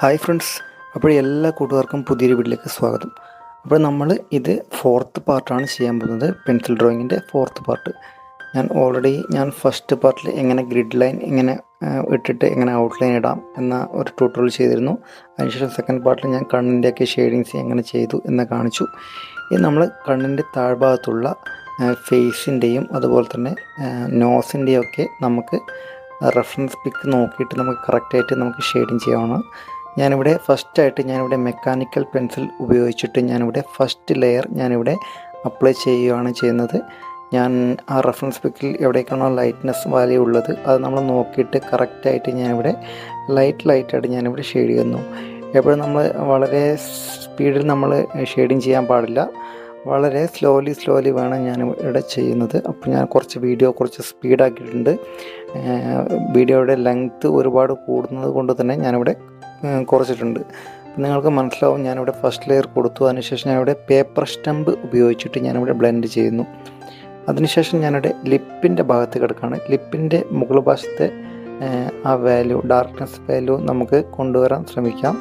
Hi friends, അപ്പോൾ എല്ലാ കൂട്ടുകാർക്കും പുതിയൊരു വീഡിയോയിലേക്ക് സ്വാഗതം. അപ്പോൾ നമ്മൾ ഇത് ഫോർത്ത് പാർട്ടാണ് ചെയ്യാൻ പോകുന്നത്, പെൻസിൽ ഡ്രോയിങ്ങിൻ്റെ ഫോർത്ത് പാർട്ട്. ഞാൻ ഫസ്റ്റ് പാർട്ടിൽ എങ്ങനെ ഗ്രിഡ് ലൈൻ എങ്ങനെ ഇട്ടിട്ട് എങ്ങനെ ഔട്ട്ലൈൻ ഇടാം എന്ന ഒരു ട്യൂട്ടോറിയൽ ചെയ്തിരുന്നു. അതിനുശേഷം സെക്കൻഡ് പാർട്ടിൽ ഞാൻ കണ്ണിൻ്റെയൊക്കെ ഷെയ്ഡിങ്സ് എങ്ങനെ ചെയ്തു എന്ന് കാണിച്ചു. ഇത് നമ്മൾ കണ്ണിൻ്റെ താഴ്ഭാഗത്തുള്ള ഫേസിൻ്റെയും അതുപോലെ തന്നെ നോസിൻ്റെയും ഒക്കെ നമുക്ക് റെഫറൻസ് പിക്ക് നോക്കിയിട്ട് നമുക്ക് കറക്റ്റായിട്ട് നമുക്ക് ഷെയ്ഡിങ് ചെയ്യാവുന്നതാണ്. ഞാനിവിടെ മെക്കാനിക്കൽ പെൻസിൽ ഉപയോഗിച്ചിട്ട് ഞാനിവിടെ ഫസ്റ്റ് ലെയർ ഞാനിവിടെ അപ്ലൈ ചെയ്യുകയാണ് ചെയ്യുന്നത്. ഞാൻ ആ റെഫറൻസ് പിക്കിൽ എവിടേക്കാണോ ലൈറ്റ്നെസ് വാല്യൂ ഉള്ളത് അത് നമ്മൾ നോക്കിയിട്ട് കറക്റ്റായിട്ട് ഞാനിവിടെ ലൈറ്റായിട്ട് ഞാനിവിടെ ഷെയ്ഡ് ചെയ്യുന്നു. എപ്പോഴും നമ്മൾ വളരെ സ്പീഡിൽ നമ്മൾ ഷെയ്ഡിങ് ചെയ്യാൻ പാടില്ല, വളരെ സ്ലോലി വേണം ഞാൻ ഇവിടെ ചെയ്യുന്നത്. അപ്പോൾ ഞാൻ കുറച്ച് സ്പീഡാക്കിയിട്ടുണ്ട്. വീഡിയോയുടെ ലെങ്ത്ത് ഒരുപാട് കൂടുന്നത് കൊണ്ട് തന്നെ ഞാനിവിടെ കുറച്ചിട്ടുണ്ട്. നിങ്ങൾക്ക് മനസ്സിലാവും, ഞാനിവിടെ ഫസ്റ്റ് ലെയർ കൊടുത്തു. അതിനുശേഷം ഞാനിവിടെ പേപ്പർ സ്റ്റമ്പ് ഉപയോഗിച്ചിട്ട് ഞാനിവിടെ ബ്ലെൻഡ് ചെയ്യുന്നു. അതിനുശേഷം ഞാനിവിടെ ലിപ്പിൻ്റെ ഭാഗത്ത് കിടക്കുകയാണ്. ലിപ്പിൻ്റെ മുകൾ വശത്തെ ആ ഡാർക്ക്നെസ് വാല്യൂ നമുക്ക് കൊണ്ടുവരാൻ ശ്രമിക്കാം.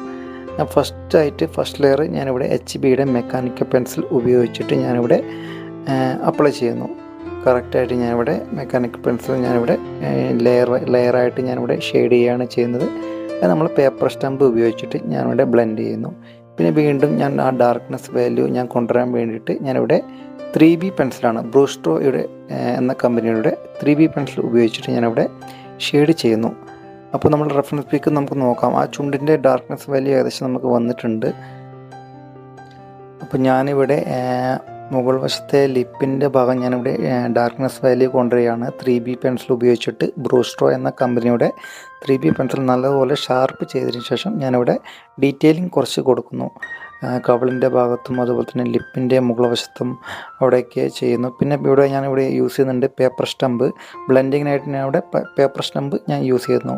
ഞാൻ ഫസ്റ്റ് ലെയർ ഞാനിവിടെ HBയുടെ മെക്കാനിക്കൽ പെൻസിൽ ഉപയോഗിച്ചിട്ട് ഞാനിവിടെ അപ്ലൈ ചെയ്യുന്നു. കറക്റ്റായിട്ട് ഞാനിവിടെ മെക്കാനിക്കൽ പെൻസിൽ ഞാനിവിടെ ലെയറായിട്ട് ഞാനിവിടെ ഷെയ്ഡ് ചെയ്യുകയാണ് ചെയ്യുന്നത്. അത് നമ്മൾ പേപ്പർ സ്റ്റമ്പ് ഉപയോഗിച്ചിട്ട് ഞാനിവിടെ ബ്ലെൻഡ് ചെയ്യുന്നു. പിന്നെ വീണ്ടും ഞാൻ ആ ഡാർക്ക്നെസ് വാല്യൂ ഞാൻ കൊണ്ടുവരാൻ വേണ്ടിയിട്ട് ഞാനിവിടെ 3B പെൻസിലാണ്, ബ്രൂസ്ട്രോയുടെ എന്ന കമ്പനിയുടെ 3B പെൻസിൽ ഉപയോഗിച്ചിട്ട് ഞാനിവിടെ ഷെയ്ഡ് ചെയ്യുന്നു. അപ്പോൾ നമ്മൾ റെഫറൻസ് പിക്ക് നമുക്ക് നോക്കാം. ആ ചുണ്ടിൻ്റെ ഡാർക്ക്നെസ് വാല്യൂ ഏകദേശം നമുക്ക് വന്നിട്ടുണ്ട്. അപ്പോൾ ഞാനിവിടെ മുകൾ വശത്തെ ലിപ്പിൻ്റെ ഭാഗം ഞാനിവിടെ ഡാർക്ക്നെസ് വാല്യൂ കൊണ്ടുവരികയാണ് 3B പെൻസിൽ ഉപയോഗിച്ചിട്ട്. ബ്രൂസ്ട്രോ എന്ന കമ്പനിയുടെ 3B പെൻസിൽ നല്ലതുപോലെ ഷാർപ്പ് ചെയ്തതിന് ശേഷം ഞാനിവിടെ ഡീറ്റെയിലിംഗ് കുറച്ച് കൊടുക്കുന്നു. കവിളിൻ്റെ ഭാഗത്തും അതുപോലെ തന്നെ ലിപ്പിൻ്റെ മുകൾ വശത്തും അവിടെയൊക്കെ ചെയ്യുന്നു. പിന്നെ ഞാനിവിടെ യൂസ് ചെയ്യുന്നുണ്ട് പേപ്പർ സ്റ്റമ്പ്. ബ്ലെൻഡിങ്ങിനായിട്ട് ഞാനിവിടെ പേപ്പർ സ്റ്റമ്പ് ഞാൻ യൂസ് ചെയ്യുന്നു.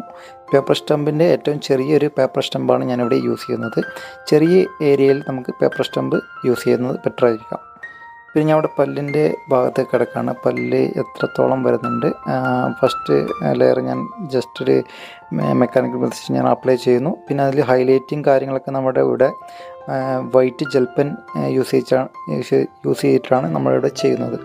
പേപ്പർ സ്റ്റമ്പിൻ്റെ ഏറ്റവും ചെറിയൊരു പേപ്പർ സ്റ്റമ്പാണ് ഞാനിവിടെ യൂസ് ചെയ്യുന്നത്. ചെറിയ ഏരിയയിൽ നമുക്ക് പേപ്പർ സ്റ്റമ്പ് യൂസ് ചെയ്യുന്നത് ബെറ്റർ ആയിരിക്കാം. പിന്നെ ഞാൻ ഇവിടെ പല്ലിൻ്റെ ഭാഗത്ത് കിടക്കുകയാണ്. പല്ല് എത്രത്തോളം വരുന്നുണ്ട്, ഫസ്റ്റ് ലെയർ ഞാൻ ജസ്റ്റ് ഒരു മെക്കാനിക്കൽ പെൻസിൽ ഞാൻ അപ്ലൈ ചെയ്യുന്നു. പിന്നെ അതിൽ ഹൈലൈറ്റിങ് കാര്യങ്ങളൊക്കെ നമ്മുടെ ഇവിടെ വൈറ്റ് ജെൽ പെൻ യൂസ് ചെയ്തിട്ടാണ് നമ്മളിവിടെ ചെയ്യുന്നത്.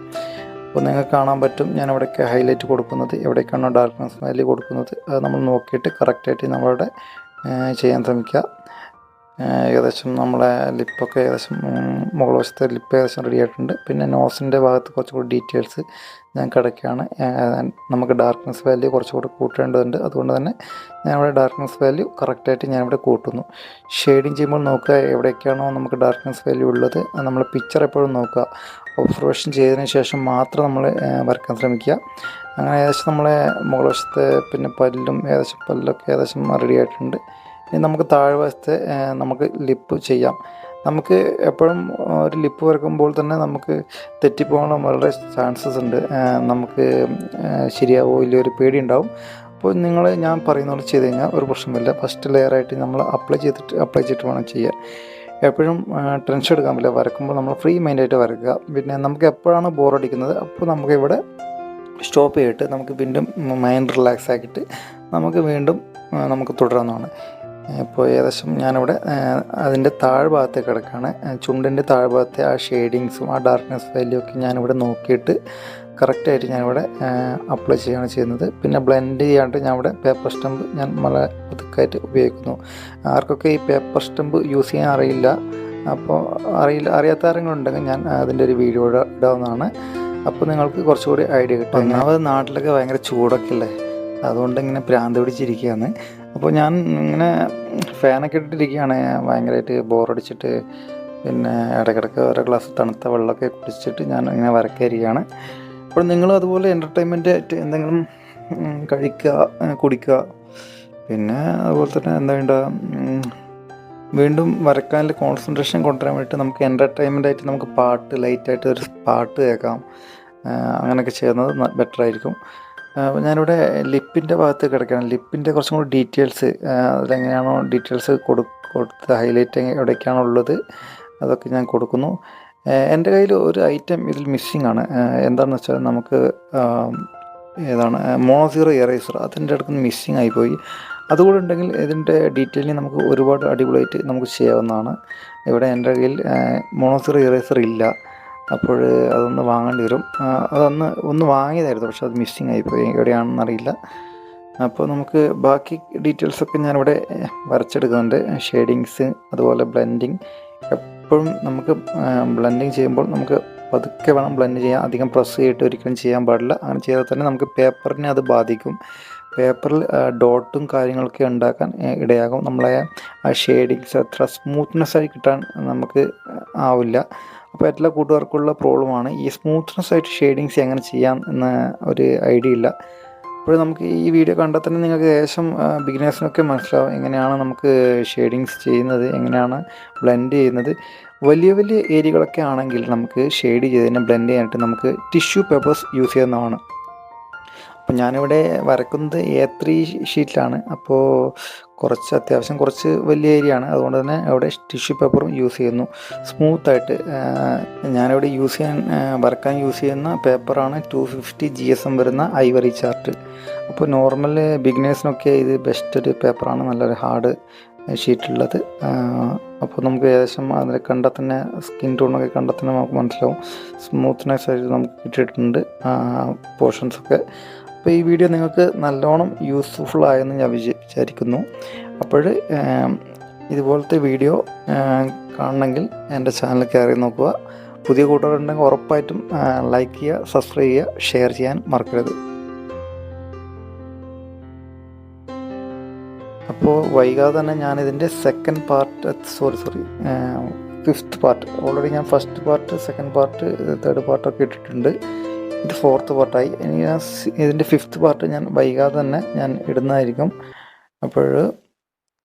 അപ്പോൾ നിങ്ങൾക്ക് കാണാൻ പറ്റും ഞാനിവിടെയൊക്കെ ഹൈലൈറ്റ് കൊടുക്കുന്നത്, എവിടേക്കാണോ ഡാർക്ക്നെസ് വാല്യൂ കൊടുക്കുന്നത് അത് നമ്മൾ നോക്കിയിട്ട് കറക്റ്റായിട്ട് നമ്മളിവിടെ ചെയ്യാൻ ശ്രമിക്കുക. ഏകദേശം നമ്മളെ ലിപ്പൊക്കെ ഏകദേശം മുകൾ വശത്തെ ലിപ്പ് ഏകദേശം റെഡി ആയിട്ടുണ്ട്. പിന്നെ നോസിൻ്റെ ഭാഗത്ത് കുറച്ചുകൂടി ഡീറ്റെയിൽസ് ഞാൻ കിടക്കുകയാണ്. നമുക്ക് ഡാർക്ക്നെസ് വാല്യൂ കുറച്ചുകൂടി കൂട്ടേണ്ടതുണ്ട്. അതുകൊണ്ട് തന്നെ ഞാനിവിടെ ഡാർക്ക്നെസ് വാല്യൂ കറക്റ്റായിട്ട് ഞാനിവിടെ കൂട്ടുന്നു. ഷെയ്ഡിങ് ചെയ്യുമ്പോൾ നോക്കുക എവിടേക്കാണോ നമുക്ക് ഡാർക്ക്നെസ് വാല്യൂ ഉള്ളത് നമ്മൾ പിക്ചർ എപ്പോഴും നോക്കുക. ഒബ്സർവേഷൻ ചെയ്തതിന് ശേഷം മാത്രം നമ്മൾ വരയ്ക്കാൻ ശ്രമിക്കുക. അങ്ങനെ ഏകദേശം നമ്മളെ മുകൾ വശത്തെ പിന്നെ പല്ലൊക്കെ ഏകദേശം റെഡി ആയിട്ടുണ്ട്. ഇനി നമുക്ക് താഴ്വശത്തെ നമുക്ക് ലിപ്പ് ചെയ്യാം. നമുക്ക് എപ്പോഴും ഒരു ലിപ്പ് വരക്കുമ്പോൾ തന്നെ നമുക്ക് തെറ്റിപ്പോകാനുള്ള വളരെ ചാൻസസ് ഉണ്ട്. നമുക്ക് ശരിയാവോ ഇല്ലയോ ഒരു പേടി ഉണ്ടാവും. അപ്പോൾ ഞാൻ പറയുന്ന പോലെ ചെയ്ത് കഴിഞ്ഞാൽ ഒരു പ്രശ്നമില്ല. ഫസ്റ്റ് ലെയറായിട്ട് നമ്മൾ അപ്ലൈ ചെയ്തിട്ട് വേണം ചെയ്യാൻ. എപ്പോഴും ടെൻഷൻ എടുക്കാൻ പറ്റില്ല. വരക്കുമ്പോൾ നമ്മൾ ഫ്രീ മൈൻഡായിട്ട് വരക്കുക. പിന്നെ നമുക്ക് എപ്പോഴാണ് ബോറടിക്കുന്നത് അപ്പോൾ നമുക്ക് ഇവിടെ സ്റ്റോപ്പ് ചെയ്തിട്ട് നമുക്ക് വീണ്ടും മൈൻഡ് റിലാക്സ് ആക്കിയിട്ട് നമുക്ക് തുടരാവുന്നതാണ്. ഇപ്പോൾ ഏകദേശം ഞാനിവിടെ അതിൻ്റെ താഴ്ഭാഗത്തേക്ക് കിടക്കുകയാണ്. ചുണ്ടിൻ്റെ താഴ്ഭാഗത്തെ ആ ഷെയ്ഡിങ്സും ആ ഡാർക്ക്നെസ് വാല്യൂ ഒക്കെ ഞാനിവിടെ നോക്കിയിട്ട് കറക്റ്റായിട്ട് ഞാനിവിടെ അപ്ലൈ ചെയ്യുകയാണ് ചെയ്യുന്നത്. പിന്നെ ബ്ലെൻഡ് ചെയ്യാണ്ട് ഞാനിവിടെ പേപ്പർ സ്റ്റമ്പ് ഞാൻ വളരെ പതുക്കായിട്ട് ഉപയോഗിക്കുന്നു. ആർക്കൊക്കെ ഈ പേപ്പർ സ്റ്റമ്പ് യൂസ് ചെയ്യാൻ അറിയില്ല, അപ്പോൾ അറിയാത്ത ആരെങ്കിലും ഞാൻ അതിൻ്റെ ഒരു വീഡിയോ ഇടാവുന്നതാണ്. അപ്പോൾ നിങ്ങൾക്ക് കുറച്ചുകൂടി ഐഡിയ കിട്ടും. ഒന്നാമത് നാട്ടിലൊക്കെ ഭയങ്കര ചൂടൊക്കെ അല്ലേ, അതുകൊണ്ട് ഇങ്ങനെ ഭ്രാന്ത് പിടിച്ചിരിക്കുകയാണ്. അപ്പോൾ ഞാൻ ഇങ്ങനെ ഫാനൊക്കെ ഇട്ടിരിക്കുകയാണ്, ഭയങ്കരമായിട്ട് ബോറടിച്ചിട്ട്. പിന്നെ ഇടയ്ക്കിടയ്ക്ക് ഓരോ ഗ്ലാസ് തണുത്ത വെള്ളമൊക്കെ കുടിച്ചിട്ട് ഞാൻ ഇങ്ങനെ വരക്കായിരിക്കുകയാണ്. അപ്പോൾ നിങ്ങളും അതുപോലെ എൻ്റർടൈൻമെൻറ്റ് ആയിട്ട് എന്തെങ്കിലും കഴിക്കുക, കുടിക്കുക. പിന്നെ അതുപോലെ തന്നെ എന്താ വേണ്ട, വീണ്ടും വരക്കാനുള്ള കോൺസെൻട്രേഷൻ കൊണ്ടുവരാൻ വേണ്ടിയിട്ട് നമുക്ക് എൻ്റർടൈൻമെൻറ്റായിട്ട് നമുക്ക് ലൈറ്റായിട്ട് ഒരു പാട്ട് കേൾക്കാം. അങ്ങനെയൊക്കെ ചെയ്യുന്നത് ബെറ്റർ ആയിരിക്കും. ഞാനിവിടെ ലിപ്പിൻ്റെ ഭാഗത്ത് കിടക്കുകയാണ്. ലിപ്പിൻ്റെ കുറച്ചും കൂടി ഡീറ്റെയിൽസ് അതിലെങ്ങനെയാണോ ഡീറ്റെയിൽസ് കൊടുത്ത് ഹൈലൈറ്റ് എവിടേക്കാണോ ഉള്ളത് അതൊക്കെ ഞാൻ കൊടുക്കുന്നു. എൻ്റെ കയ്യിൽ ഒരു ഐറ്റം ഇതിൽ മിസ്സിങ് ആണ്. എന്താണെന്ന് വെച്ചാൽ നമുക്ക് ഏതാണ് മോണോസീറോ ഇറേസർ, അതിൻ്റെ അടുത്ത് മിസ്സിങ് ആയിപ്പോയി. അതുകൂടെ ഉണ്ടെങ്കിൽ ഇതിൻ്റെ ഡീറ്റെയിലിംഗ് നമുക്ക് ഒരുപാട് അടിപൊളിയായിട്ട് നമുക്ക് ചെയ്യാവുന്നതാണ്. ഇവിടെ എൻ്റെ കയ്യിൽ മോണോസീറോ ഇറേസർ ഇല്ല, അപ്പോൾ അതൊന്ന് വാങ്ങേണ്ടി വരും. ഒന്ന് വാങ്ങിയതായിരുന്നു, പക്ഷെ അത് മിസ്സിങ് ആയിപ്പോയി, എവിടെയാണെന്നറിയില്ല. അപ്പോൾ നമുക്ക് ബാക്കി ഡീറ്റെയിൽസൊക്കെ ഞാനിവിടെ വരച്ചെടുക്കുന്നുണ്ട്. ഷെയ്ഡിങ്സ്, അതുപോലെ ബ്ലെൻഡിങ്. എപ്പോഴും നമുക്ക് ബ്ലെൻഡിങ് ചെയ്യുമ്പോൾ നമുക്ക് പതുക്കെ വേണം ബ്ലെൻഡ് ചെയ്യാൻ, അധികം പ്രസ് ചെയ്തിട്ട് ഒരിക്കലും ചെയ്യാൻ പാടില്ല. അങ്ങനെ ചെയ്താൽ തന്നെ നമുക്ക് പേപ്പറിനെ അത് ബാധിക്കും. പേപ്പറിൽ ഡോട്ടും കാര്യങ്ങളൊക്കെ ഉണ്ടാക്കാൻ ഇടയാകും. നമ്മളെ ആ ഷെയ്ഡിങ്സ് അത്ര സ്മൂത്ത്നെസ്സായി കിട്ടാൻ നമുക്ക് ആവില്ല. അപ്പോൾ എല്ലാ കൂട്ടുകാർക്കുള്ള പ്രോബ്ലമാണ് ഈ സ്മൂത്ത്നെസ്സായിട്ട് ഷെയ്ഡിങ്സ് എങ്ങനെ ചെയ്യാം എന്ന ഒരു ഐഡിയ ഇല്ല. അപ്പോൾ നമുക്ക് ഈ വീഡിയോ കണ്ടാൽ തന്നെ നിങ്ങൾക്ക് ഏകദേശം ബിഗിനേഴ്സിനൊക്കെ മനസ്സിലാവും എങ്ങനെയാണ് നമുക്ക് ഷെയ്ഡിങ്സ് ചെയ്യുന്നത്, എങ്ങനെയാണ് ബ്ലെൻഡ് ചെയ്യുന്നത്. വലിയ വലിയ ഏരിയകളൊക്കെ ആണെങ്കിൽ നമുക്ക് ഷെയ്ഡ് ചെയ്തതിനെ ബ്ലെൻഡ് ചെയ്യാനായിട്ട് നമുക്ക് ടിഷ്യൂ പേപ്പേഴ്സ് യൂസ് ചെയ്യുന്നതാണ്. അപ്പോൾ ഞാനിവിടെ വരക്കുന്നത് A3 ഷീറ്റിലാണ്. അപ്പോൾ അത്യാവശ്യം കുറച്ച് വലിയ ഏരിയ ആണ്, അതുകൊണ്ട് തന്നെ അവിടെ ടിഷ്യൂ പേപ്പറും യൂസ് ചെയ്യുന്നു സ്മൂത്തായിട്ട്. ഞാനിവിടെ വരക്കാൻ യൂസ് ചെയ്യുന്ന പേപ്പറാണ് 250 GSM വരുന്ന ഐവറി ചാർട്ട്. അപ്പോൾ നോർമൽ ബിഗിനേഴ്സിനൊക്കെ ഇത് ബെസ്റ്റ് ഒരു പേപ്പറാണ്, നല്ലൊരു ഹാർഡ് ഷീറ്റുള്ളത്. അപ്പോൾ നമുക്ക് ഏകദേശം അതിൽ കണ്ടാൽ തന്നെ സ്കിൻ ടോണൊക്കെ കണ്ടാൽ തന്നെ നമുക്ക് മനസ്സിലാവും സ്മൂത്ത്നെസ് ആയിട്ട് നമുക്ക് കിട്ടിയിട്ടുണ്ട് പോർഷൻസൊക്കെ. അപ്പോൾ ഈ വീഡിയോ നിങ്ങൾക്ക് നല്ലോണം യൂസ്ഫുൾ ആയെന്ന് ഞാൻ വിചാരിക്കുന്നു. അപ്പോൾ ഇതുപോലത്തെ വീഡിയോ കാണണമെങ്കിൽ എൻ്റെ ചാനൽ കയറി നോക്കുക. പുതിയ കൂട്ടുകാരുണ്ടെങ്കിൽ ഉറപ്പായിട്ടും ലൈക്ക് ചെയ്യുക, സബ്സ്ക്രൈബ് ചെയ്യുക, ഷെയർ ചെയ്യാൻ മറക്കരുത്. അപ്പോൾ വൈകാതെ തന്നെ ഞാനിതിൻ്റെ ഫിഫ്ത്ത് പാർട്ട്, ഓൾറെഡി ഞാൻ first part, second part, third പാർട്ടൊക്കെ ഇട്ടിട്ടുണ്ട്. ഇത് ഫോർത്ത് പാർട്ടായി. ഇനി ഇതിൻ്റെ ഫിഫ്ത്ത് പാർട്ട് ഞാൻ വൈകാതെ തന്നെ ഞാൻ ഇടുന്നതായിരിക്കും. അപ്പോൾ